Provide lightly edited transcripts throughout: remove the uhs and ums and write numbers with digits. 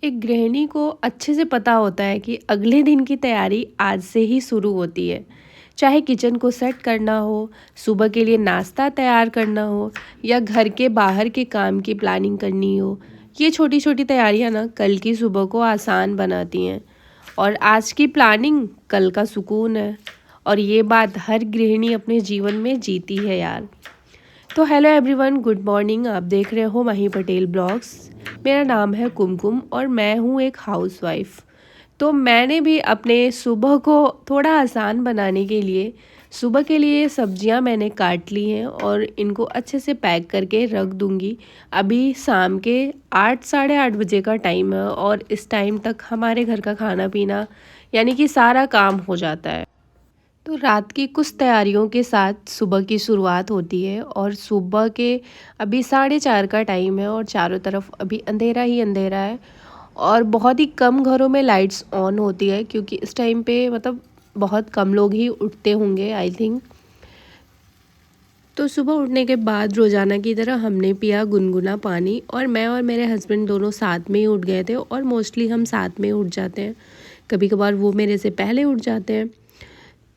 एक गृहिणी को अच्छे से पता होता है कि अगले दिन की तैयारी आज से ही शुरू होती है। चाहे किचन को सेट करना हो, सुबह के लिए नाश्ता तैयार करना हो या घर के बाहर के काम की प्लानिंग करनी हो। ये छोटी छोटी तैयारियां ना कल की सुबह को आसान बनाती हैं। और आज की प्लानिंग कल का सुकून है। और ये बात हर गृहिणी अपने जीवन में जीती है यार। तो हेलो एवरीवन, गुड मॉर्निंग। आप देख रहे हो माही पटेल ब्लॉग्स। मेरा नाम है कुमकुम और मैं हूँ एक हाउसवाइफ। तो मैंने भी अपने सुबह को थोड़ा आसान बनाने के लिए सुबह के लिए सब्जियां मैंने काट ली हैं और इनको अच्छे से पैक करके रख दूंगी। अभी शाम के 8 साढ़े 8 बजे का टाइम है और इस टाइम तक हमारे घर का खाना पीना यानी कि सारा काम हो जाता है। तो रात की कुछ तैयारियों के साथ सुबह की शुरुआत होती है और सुबह के अभी 4:30 का टाइम है और चारों तरफ अभी अंधेरा ही अंधेरा है। और बहुत ही कम घरों में लाइट्स ऑन होती है क्योंकि इस टाइम पे मतलब बहुत कम लोग ही उठते होंगे आई थिंक। तो सुबह उठने के बाद रोज़ाना की तरह हमने पिया गुनगुना पानी और मैं और मेरे हस्बैंड दोनों साथ में ही उठ गए थे और मोस्टली हम साथ में उठ जाते हैं। कभी कभार वो मेरे से पहले उठ जाते हैं।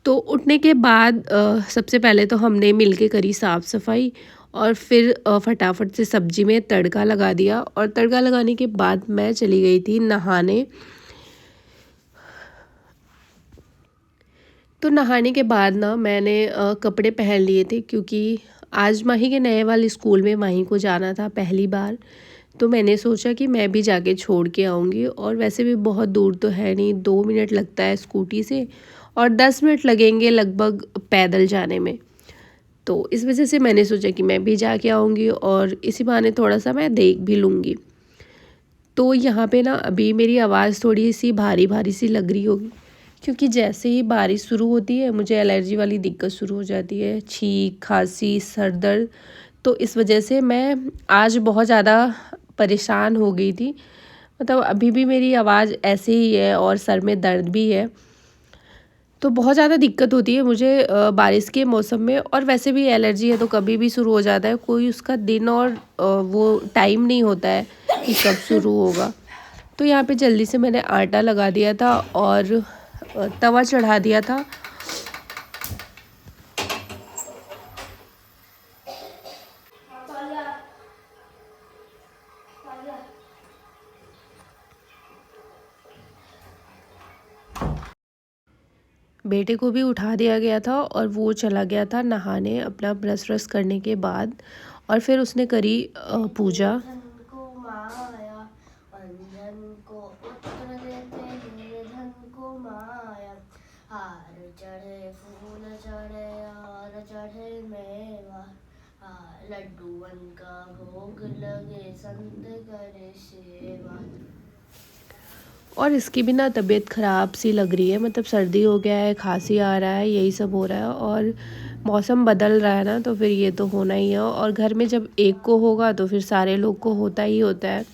तो उठने के बाद सबसे पहले तो हमने मिलके करी साफ़ सफाई और फिर फटाफट से सब्जी में तड़का लगा दिया और तड़का लगाने के बाद मैं चली गई थी नहाने। तो नहाने के बाद ना मैंने कपड़े पहन लिए थे क्योंकि आज माही के नए वाले स्कूल में माही को जाना था पहली बार। तो मैंने सोचा कि मैं भी जाके छोड़ के आऊँगी और वैसे भी बहुत दूर तो है नहीं, 2 मिनट लगता है स्कूटी से और 10 मिनट लगेंगे लगभग पैदल जाने में। तो इस वजह से मैंने सोचा कि मैं भी जाके आऊँगी और इसी बहाने थोड़ा सा मैं देख भी लूँगी। तो यहाँ पे ना अभी मेरी आवाज़ थोड़ी सी भारी भारी सी लग रही होगी क्योंकि जैसे ही बारिश शुरू होती है मुझे एलर्जी वाली दिक्कत शुरू हो जाती है, छींक खांसी सर दर्द। तो इस वजह से मैं आज बहुत ज़्यादा परेशान हो गई थी। मतलब अभी भी मेरी आवाज़ ऐसे ही है और सर में दर्द भी है। तो बहुत ज़्यादा दिक्कत होती है मुझे बारिश के मौसम में और वैसे भी एलर्जी है तो कभी भी शुरू हो जाता है, कोई उसका दिन और वो टाइम नहीं होता है कि कब शुरू होगा। तो यहाँ पे जल्दी से मैंने आटा लगा दिया था और तवा चढ़ा दिया था। बेटे को भी उठा दिया गया था और वो चला गया था नहाने अपना ब्रश व्रश करने के बाद। और फिर उसने करी पूजा। हार चढ़े फूल चढ़े और चढ़े मेवा, लड्डूअन का भोग लगे संत करे सेवा। और इसकी भी ना तबीयत ख़राब सी लग रही है, मतलब सर्दी हो गया है, खांसी आ रहा है, यही सब हो रहा है। और मौसम बदल रहा है ना तो फिर ये तो होना ही है और घर में जब एक को होगा तो फिर सारे लोग को होता ही होता है।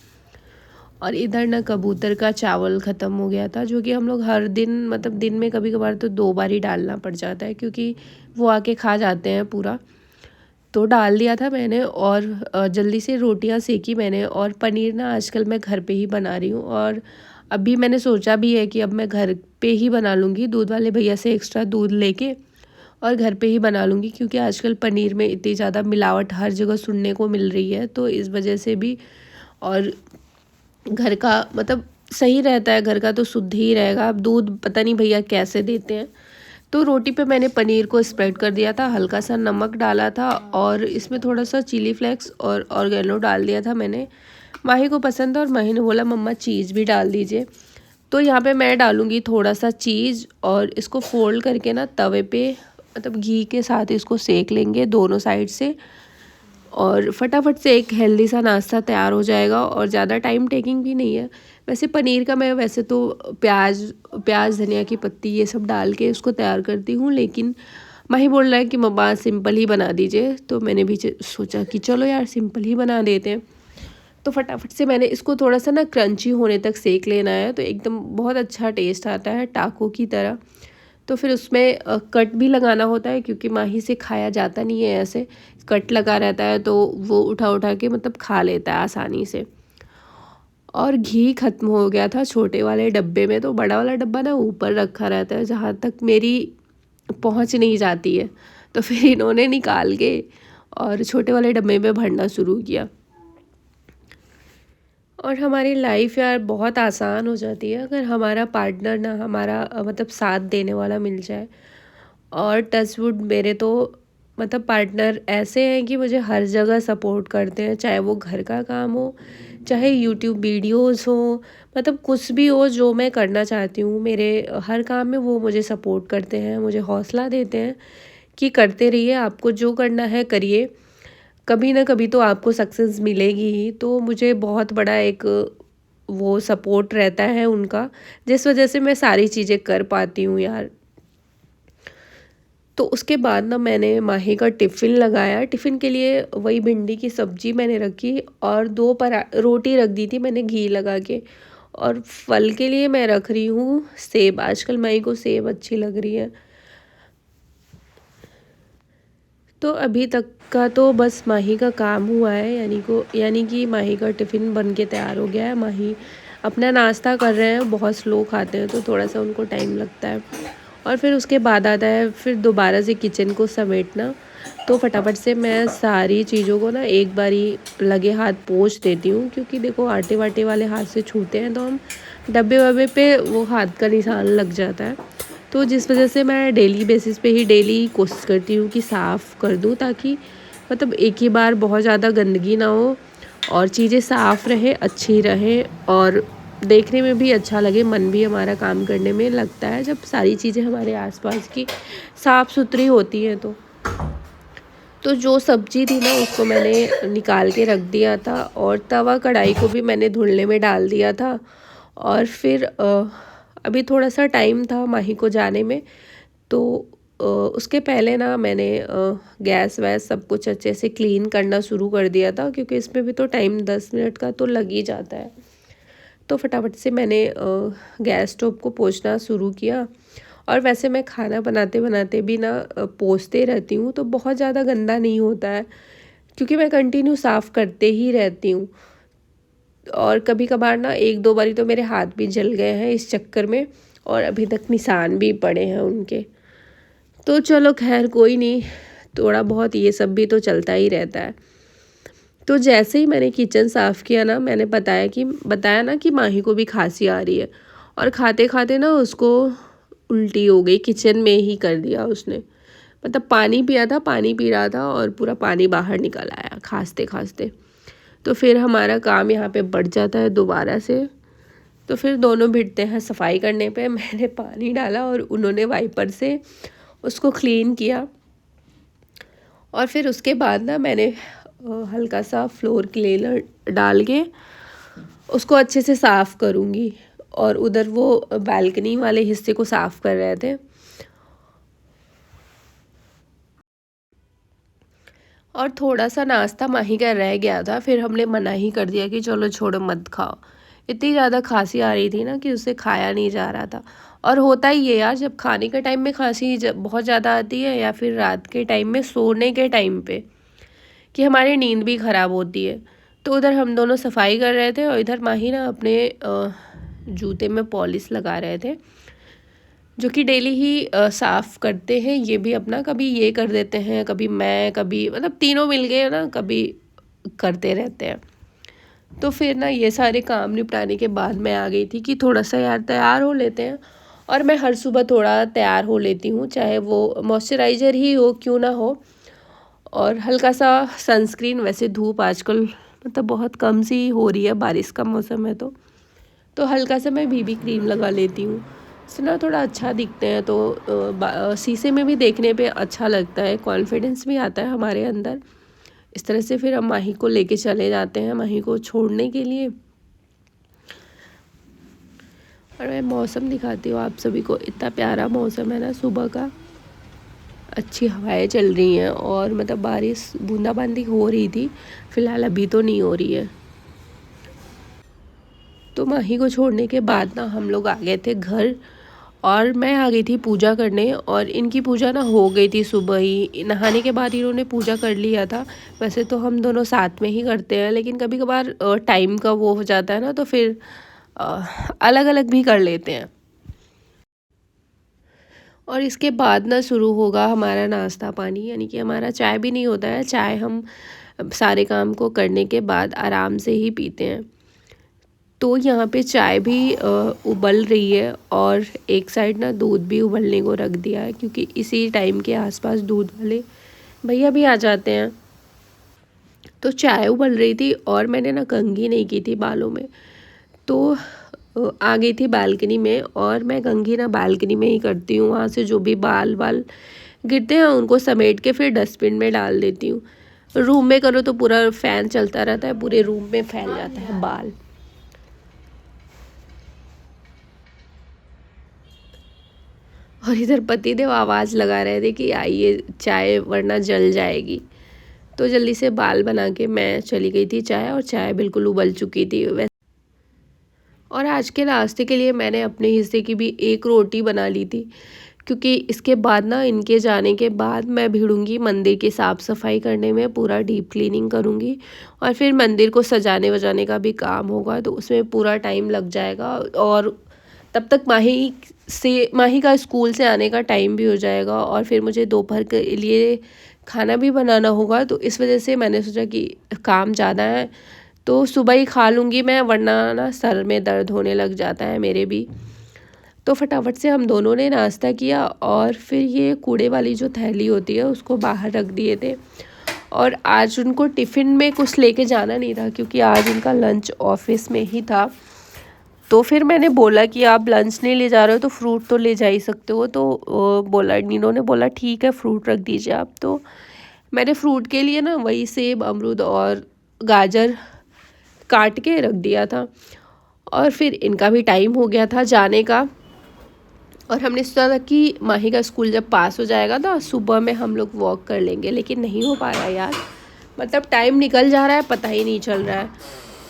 और इधर ना कबूतर का चावल ख़त्म हो गया था जो कि हम लोग हर दिन मतलब दिन में कभी कभार तो 2 बार ही डालना पड़ जाता है क्योंकि वो आके खा जाते हैं पूरा। तो डाल दिया था मैंने और जल्दी से रोटियां सेकी मैंने। और पनीर ना आजकल मैं घर पे ही बना रही हूँ और अभी मैंने सोचा भी है कि अब मैं घर पे ही बना लूँगी, दूध वाले भैया से एक्स्ट्रा दूध लेके और घर पे ही बना लूँगी क्योंकि आजकल पनीर में इतनी ज़्यादा मिलावट हर जगह सुनने को मिल रही है तो इस वजह से भी। और घर का मतलब सही रहता है, घर का तो शुद्ध ही रहेगा। अब दूध पता नहीं भैया कैसे देते हैं। तो रोटी पे मैंने पनीर को स्प्रेड कर दिया था, हल्का सा नमक डाला था और इसमें थोड़ा सा चिली फ्लेक्स और ऑर्गेनो डाल दिया था मैंने। माही को पसंद था और माही ने बोला मम्मा चीज़ भी डाल दीजिए। तो यहाँ पे मैं डालूँगी थोड़ा सा चीज़ और इसको फोल्ड करके ना तवे पे मतलब घी के साथ इसको सेक लेंगे दोनों साइड से और फटाफट से एक हेल्दी सा नाश्ता तैयार हो जाएगा और ज़्यादा टाइम टेकिंग भी नहीं है। वैसे पनीर का मैं वैसे तो प्याज प्याज धनिया की पत्ती ये सब डाल के उसको तैयार करती हूँ, लेकिन माही बोल रहा है कि मम्मा सिंपल ही बना दीजिए। तो मैंने भी सोचा कि चलो यार सिंपल ही बना देते हैं। तो फटाफट से मैंने इसको थोड़ा सा ना क्रंची होने तक सेक लेना है तो एकदम बहुत अच्छा टेस्ट आता है टाको की तरह। तो फिर उसमें कट भी लगाना होता है क्योंकि माही से खाया जाता नहीं है ऐसे, कट लगा रहता है तो वो उठा उठा के मतलब खा लेता है आसानी से। और घी ख़त्म हो गया था छोटे वाले डब्बे में, तो बड़ा वाला डब्बा ना ऊपर रखा रहता है जहाँ तक मेरी पहुँच नहीं जाती है। तो फिर इन्होंने निकाल के और छोटे वाले डब्बे में भरना शुरू किया। और हमारी लाइफ यार बहुत आसान हो जाती है अगर हमारा पार्टनर ना हमारा मतलब साथ देने वाला मिल जाए। और टच वुड मेरे तो मतलब पार्टनर ऐसे हैं कि मुझे हर जगह सपोर्ट करते हैं, चाहे वो घर का काम हो, चाहे यूट्यूब वीडियोस हो, मतलब कुछ भी हो जो मैं करना चाहती हूँ मेरे हर काम में वो मुझे सपोर्ट करते हैं, मुझे हौसला देते हैं कि करते रहिए, आपको जो करना है करिए, कभी ना कभी तो आपको सक्सेस मिलेगी ही। तो मुझे बहुत बड़ा एक वो सपोर्ट रहता है उनका, जिस वजह से मैं सारी चीज़ें कर पाती हूँ यार। तो उसके बाद ना मैंने माही का टिफ़िन लगाया। टिफ़िन के लिए वही भिंडी की सब्ज़ी मैंने रखी और 2 परा रोटी रख दी थी मैंने घी लगा के। और फल के लिए मैं रख रही हूँ सेब, आजकल माही को सेब अच्छी लग रही है। तो अभी तक का तो बस माही का काम हुआ है, यानी कि माही का टिफ़िन बन के तैयार हो गया है। माही अपना नाश्ता कर रहे हैं, बहुत स्लो खाते हैं तो थोड़ा सा उनको टाइम लगता है। और फिर उसके बाद आता है फिर दोबारा से किचन को समेटना। तो फटाफट से मैं सारी चीज़ों को ना एक बारी लगे हाथ पोंछ देती हूँ, क्योंकि देखो आटे वाटे वाले हाथ से छूते हैं तो हम डब्बे वब्बे पे वो हाथ का निशान लग जाता है। तो जिस वजह से मैं डेली बेसिस पे ही डेली कोशिश करती हूँ कि साफ़ कर दूँ, ताकि मतलब एक ही बार बहुत ज़्यादा गंदगी ना हो और चीज़ें साफ़ रहे, अच्छी रहे और देखने में भी अच्छा लगे, मन भी हमारा काम करने में लगता है जब सारी चीज़ें हमारे आसपास की साफ़ सुथरी होती हैं। तो जो सब्ज़ी थी ना उसको मैंने निकाल के रख दिया था और तवा कढ़ाई को भी मैंने धुलने में डाल दिया था। और फिर अभी थोड़ा सा टाइम था माही को जाने में, तो उसके पहले ना मैंने गैस वैस सब कुछ अच्छे से क्लीन करना शुरू कर दिया था, क्योंकि इसमें भी तो टाइम 10 मिनट का तो लग ही जाता है। तो फटाफट से मैंने गैस स्टोव को पोंछना शुरू किया। और वैसे मैं खाना बनाते बनाते भी ना पोंछते रहती हूँ, तो बहुत ज़्यादा गंदा नहीं होता है, क्योंकि मैं कंटिन्यू साफ़ करते ही रहती हूँ। और कभी कभार ना 1-2 बारी तो मेरे हाथ भी जल गए हैं इस चक्कर में, और अभी तक निशान भी पड़े हैं उनके। तो चलो खैर कोई नहीं, थोड़ा बहुत ये सब भी तो चलता ही रहता है। तो जैसे ही मैंने किचन साफ़ किया ना, मैंने बताया ना कि माही को भी खांसी आ रही है, और खाते खाते ना उसको उल्टी हो गई, किचन में ही कर दिया उसने। मतलब पानी पिया था, पानी पी रहा था और पूरा पानी बाहर निकल आया खांसते खांसते। तो फिर हमारा काम यहाँ पे बढ़ जाता है दोबारा से। तो फिर दोनों भिड़ते हैं सफाई करने पे। मैंने पानी डाला और उन्होंने वाइपर से उसको क्लीन किया। और फिर उसके बाद ना मैंने हल्का सा फ्लोर क्लीनर डाल के उसको अच्छे से साफ़ करूँगी। और उधर वो बालकनी वाले हिस्से को साफ़ कर रहे थे। और थोड़ा सा नाश्ता माही का रह गया था, फिर हमने मना ही कर दिया कि चलो छोड़ो मत खाओ। इतनी ज़्यादा खांसी आ रही थी ना कि उससे खाया नहीं जा रहा था। और होता ही है यार, जब खाने के टाइम में खांसी जब बहुत ज़्यादा आती है, या फिर रात के टाइम में सोने के टाइम पे, कि हमारी नींद भी ख़राब होती है। तो उधर हम दोनों सफाई कर रहे थे और इधर माही ना अपने जूते में पॉलिश लगा रहे थे, जो कि डेली ही साफ़ करते हैं ये भी अपना। कभी ये कर देते हैं, कभी मैं, कभी मतलब तीनों मिल गए ना, कभी करते रहते हैं। तो फिर ना ये सारे काम निपटाने के बाद मैं आ गई थी कि थोड़ा सा यार तैयार हो लेते हैं। और मैं हर सुबह थोड़ा तैयार हो लेती हूँ, चाहे वो मॉइस्चराइज़र ही हो क्यों ना हो, और हल्का सा सनस्क्रीन। वैसे धूप आजकल मतलब बहुत कम सी हो रही है, बारिश का मौसम है तो हल्का सा मैं बीबी क्रीम लगा लेती हूँ। इससे ना थोड़ा अच्छा दिखते हैं, तो शीशे में भी देखने पे अच्छा लगता है, कॉन्फिडेंस भी आता है हमारे अंदर। इस तरह से फिर हम माही को लेके चले जाते हैं, माही को छोड़ने के लिए। और मैं मौसम दिखाती हूँ आप सभी को, इतना प्यारा मौसम है ना सुबह का, अच्छी हवाएं चल रही हैं और मतलब बारिश बूंदाबांदी हो रही थी, फ़िलहाल अभी तो नहीं हो रही है। तो माही को छोड़ने के बाद ना हम लोग आ गए थे घर। और मैं आ गई थी पूजा करने, और इनकी पूजा ना हो गई थी सुबह ही। नहाने के बाद इन्होंने पूजा कर लिया था। वैसे तो हम दोनों साथ में ही करते हैं, लेकिन कभी कभार टाइम का वो हो जाता है ना, तो फिर अलग अलग भी कर लेते हैं। और इसके बाद ना शुरू होगा हमारा नाश्ता पानी, यानी कि हमारा चाय भी नहीं होता है। चाय हम सारे काम को करने के बाद आराम से ही पीते हैं। तो यहाँ पे चाय भी उबल रही है, और एक साइड ना दूध भी उबलने को रख दिया है, क्योंकि इसी टाइम के आसपास दूध वाले भैया भी आ जाते हैं। तो चाय उबल रही थी, और मैंने ना कंघी नहीं की थी बालों में, तो आ गई थी बालकनी में। और मैं कंघी ना बालकनी में ही करती हूँ। वहाँ से जो भी बाल गिरते हैं उनको समेट के फिर डस्टबिन में डाल देती हूँ। रूम में करो तो पूरा फ़ैन चलता रहता है, पूरे रूम में फैल जाता है बाल। और इधर पतिदेव आवाज़ लगा रहे थे कि आइए चाय वरना जल जाएगी। तो जल्दी से बाल बना के मैं चली गई थी चाय, और चाय बिल्कुल उबल चुकी थी। और आज के नाश्ते के लिए मैंने अपने हिस्से की भी एक रोटी बना ली थी, क्योंकि इसके बाद ना इनके जाने के बाद मैं भिड़ूंगी मंदिर की साफ़ सफाई करने में, पूरा डीप क्लीनिंग करूँगी। और फिर मंदिर को सजाने वजाने का भी काम होगा, तो उसमें पूरा टाइम लग जाएगा। और तब तक माही का स्कूल से आने का टाइम भी हो जाएगा, और फिर मुझे दोपहर के लिए खाना भी बनाना होगा। तो इस वजह से मैंने सोचा कि काम ज़्यादा है तो सुबह ही खा लूँगी मैं, वरना ना सर में दर्द होने लग जाता है मेरे भी। तो फटाफट से हम दोनों ने नाश्ता किया, और फिर ये कूड़े वाली जो थैली होती है उसको बाहर रख दिए थे। और आज उनको टिफ़िन में कुछ लेके जाना नहीं था, क्योंकि आज उनका लंच ऑफिस में ही था। तो फिर मैंने बोला कि आप लंच नहीं ले जा रहे हो तो फ्रूट तो ले जा ही सकते हो। तो बोला, नीनो ने बोला ठीक है फ्रूट रख दीजिए आप। तो मैंने फ्रूट के लिए ना वही सेब, अमरूद और गाजर काट के रख दिया था। और फिर इनका भी टाइम हो गया था जाने का, और हमने सोचा था कि माही का स्कूल जब पास हो जाएगा तो सुबह में हम लोग वॉक कर लेंगे, लेकिन नहीं हो पा रहा है यार। मतलब टाइम निकल जा रहा है, पता ही नहीं चल रहा है।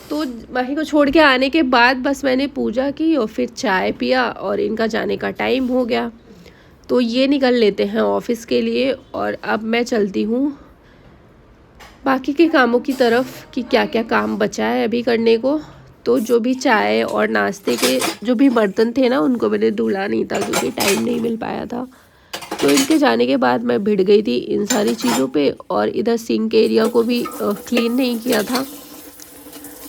तो माही को छोड़ के आने के बाद बस मैंने पूजा की और फिर चाय पिया, और इनका जाने का टाइम हो गया। तो ये निकल लेते हैं ऑफिस के लिए, और अब मैं चलती हूँ बाकी के कामों की तरफ कि क्या क्या काम बचा है अभी करने को। तो जो भी चाय और नाश्ते के जो भी बर्तन थे ना, उनको मैंने धुला नहीं था क्योंकि टाइम नहीं मिल पाया था। तो इनके जाने के बाद मैं भिड़ गई थी इन सारी चीज़ों पे, और इधर सिंक एरिया को भी क्लीन नहीं किया था।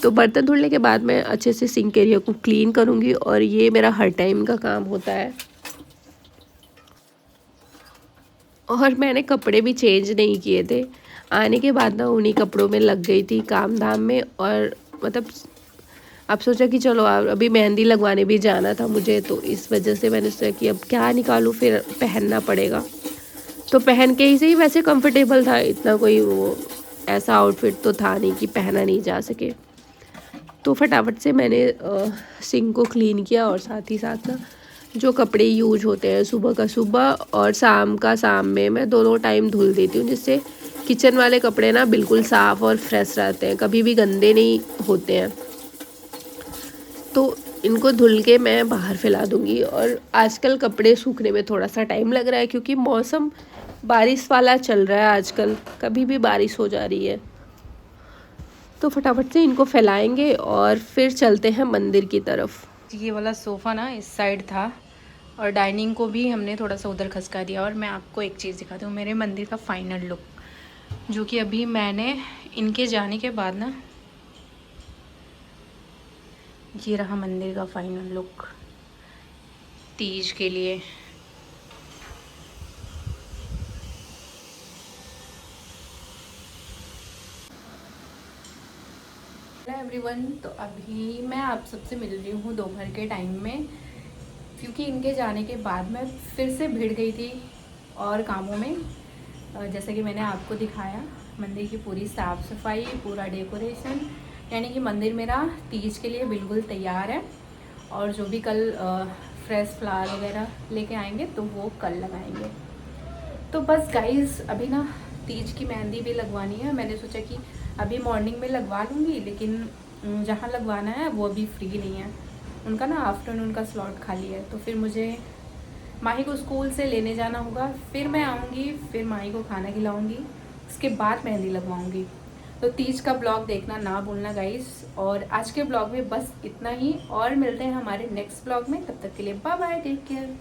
तो बर्तन धुलने के बाद मैं अच्छे से सिंक एरिया को क्लीन करूँगी, और ये मेरा हर टाइम का काम होता है। और मैंने कपड़े भी चेंज नहीं किए थे। आने के बाद ना उन्हीं कपड़ों में लग गई थी काम धाम में। और मतलब अब सोचा कि चलो अभी मेहंदी लगवाने भी जाना था मुझे, तो इस वजह से मैंने सोचा कि अब क्या निकालूं, फिर पहनना पड़ेगा। तो पहन के ही सही, वैसे कंफर्टेबल था, इतना कोई वो ऐसा आउटफिट तो था नहीं कि पहना नहीं जा सके। तो फटाफट से मैंने सिंक को क्लीन किया, और साथ ही साथ ना जो कपड़े यूज होते हैं सुबह का सुबह और शाम का शाम में, मैं दोनों टाइम धुल देती हूँ, जिससे किचन वाले कपड़े ना बिल्कुल साफ़ और फ्रेश रहते हैं, कभी भी गंदे नहीं होते हैं। तो इनको धुल के मैं बाहर फैला दूँगी। और आजकल कपड़े सूखने में थोड़ा सा टाइम लग रहा है, क्योंकि मौसम बारिश वाला चल रहा है आजकल, कभी भी बारिश हो जा रही है। तो फटाफट से इनको फैलाएंगे और फिर चलते हैं मंदिर की तरफ। ये वाला सोफ़ा ना इस साइड था, और डाइनिंग को भी हमने थोड़ा सा उधर खसका दिया। और मैं आपको एक चीज़ दिखाती हूँ, मेरे मंदिर का फाइनल लुक, जो कि अभी मैंने इनके जाने के बाद ना, ये रहा मंदिर का फाइनल लुक तीज के लिए। हेलो एवरीवन, तो अभी मैं आप सबसे मिल रही हूँ दोपहर के टाइम में, क्योंकि इनके जाने के बाद मैं फिर से भिड़ गई थी और कामों में। जैसे कि मैंने आपको दिखाया मंदिर की पूरी साफ़ सफाई, पूरा डेकोरेशन, यानी कि मंदिर मेरा तीज के लिए बिल्कुल तैयार है। और जो भी कल फ्रेश फ्लावर वगैरह लेके आएंगे तो वो कल लगाएंगे। तो बस गाइस, अभी ना तीज की मेहंदी भी लगवानी है। मैंने सोचा कि अभी मॉर्निंग में लगवा लूँगी, लेकिन जहाँ लगवाना है वो अभी फ्री नहीं है, उनका ना आफ्टरनून का स्लॉट खाली है। तो फिर मुझे माही को स्कूल से लेने जाना होगा, फिर मैं आऊँगी, फिर माही को खाना खिलाऊँगी, उसके बाद मेहंदी लगवाऊँगी। तो तीज का ब्लॉग देखना ना भूलना गाइस। और आज के ब्लॉग में बस इतना ही, और मिलते हैं हमारे नेक्स्ट ब्लॉग में। तब तक के लिए बाय बाय, टेक केयर।